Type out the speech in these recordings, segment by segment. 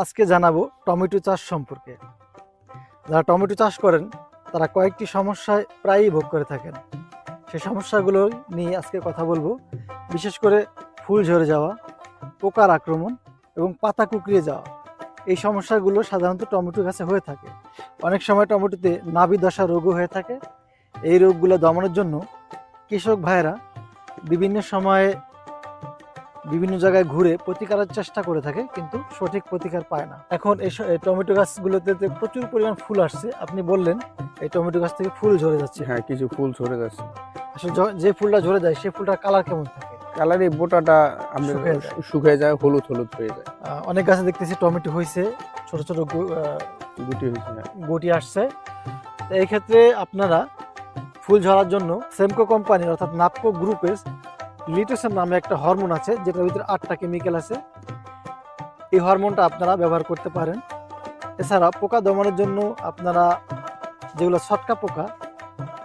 আজকে জানাবো টমেটো চাষ সম্পর্কে। যারা টমেটো চাষ করেন তারা কয়েকটি সমস্যায় প্রায়ই ভোগ করে থাকেন। সেই সমস্যাগুলো নিয়ে আজকে কথা বলবো। বিশেষ করে ফুল ঝরে যাওয়া, পোকার আক্রমণ এবং পাতা কুঁকড়িয়ে যাওয়া। এই সমস্যাগুলো সাধারণত টমেটো গাছে হয়ে থাকে। অনেক সময় টমেটোতে নাভি দশা রোগও হয়ে থাকে। এই রোগগুলো দমনের জন্য কৃষক ভাইয়েরা বিভিন্ন সময়ে বিভিন্ন জায়গায় ঘুরে প্রতিকারের চেষ্টা করে থাকে, কিন্তু সঠিক প্রতিকার পায় না। এখন এই টমেটো গাছগুলোতে প্রচুর পরিমাণ ফুল আসছে। আপনি বললেন এই টমেটো গাছ থেকে ফুল ঝরে যাচ্ছে। হ্যাঁ, কিছু ফুল ঝরে যাচ্ছে। আসলে যে ফুলটা ঝরে যায় সেই ফুলটার কালার কেমন থাকে? কালারে বোটাটা শুকিয়ে যায়। শুকিয়ে যায়, হলুদ হলুদ হয়ে যায়, অনেক গাছে দেখতেছি টমেটো হয়েছে, ছোট ছোট গুটি হয়েছে। হ্যাঁ, গুটি আসছে। তো এই ক্ষেত্রে আপনারা ফুল ঝরার জন্য সেমকো কোম্পানির অর্থাৎ নাপকো গ্রুপের লিটোসেন নামে একটা হরমোন আছে, যেটার ভিতরে 8টা কেমিক্যাল আছে। এই হরমোনটা আপনারা ব্যবহার করতে পারেন। এছাড়া পোকা দমনের জন্য আপনারা যেগুলো ছটকা পোকা,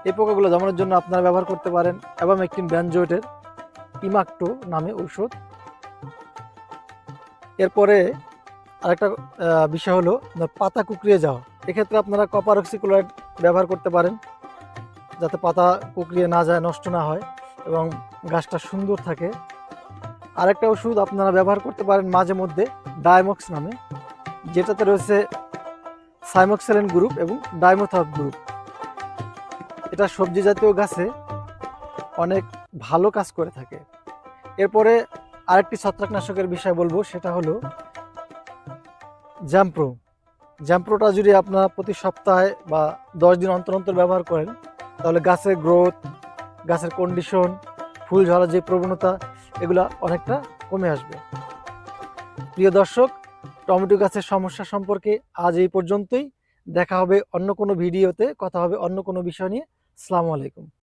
এই পোকাগুলো দমনের জন্য আপনারা ব্যবহার করতে পারেন অ্যাবামেকটিন বেনজোয়েটের ইমাক্টো নামে ঔষধ। এরপরে আরেকটা বিষয় হলো পাতা কুঁকড়িয়ে যাওয়া। এক্ষেত্রে আপনারা কপার অক্সিক্লোরাইড ব্যবহার করতে পারেন, যাতে পাতা কুঁকড়িয়ে না যায়, নষ্ট না হয় এবং গাছটা সুন্দর থাকে। আরেকটা ওষুধ আপনারা ব্যবহার করতে পারেন মাঝে মধ্যে, ডায়মক্স নামে, যেটাতে রয়েছে সাইমক্সেলিন গ্রুপ এবং ডাইমোথপ গ্রুপ। এটা সবজি জাতীয় গাছে অনেক ভালো কাজ করে থাকে। এরপরে আরেকটি ছত্রাকনাশকের বিষয় বলবো, সেটা হলো জ্যাম্প্রো। জ্যাম্প্রোটা যদি আপনারা প্রতি সপ্তাহে বা 10 দিন অন্তর অন্তর ব্যবহার করেন, তাহলে গাছের গ্রোথ, গাছের কন্ডিশন, ফুল ঝরার যে প্রবণতা, এগুলা অনেকটা কমে আসবে। প্রিয় দর্শক, টমেটো গাছের সমস্যা সম্পর্কে আজ এই পর্যন্তই। দেখা হবে অন্য কোনো ভিডিওতে, কথা হবে অন্য কোনো বিষয় নিয়ে। আসসালামু আলাইকুম।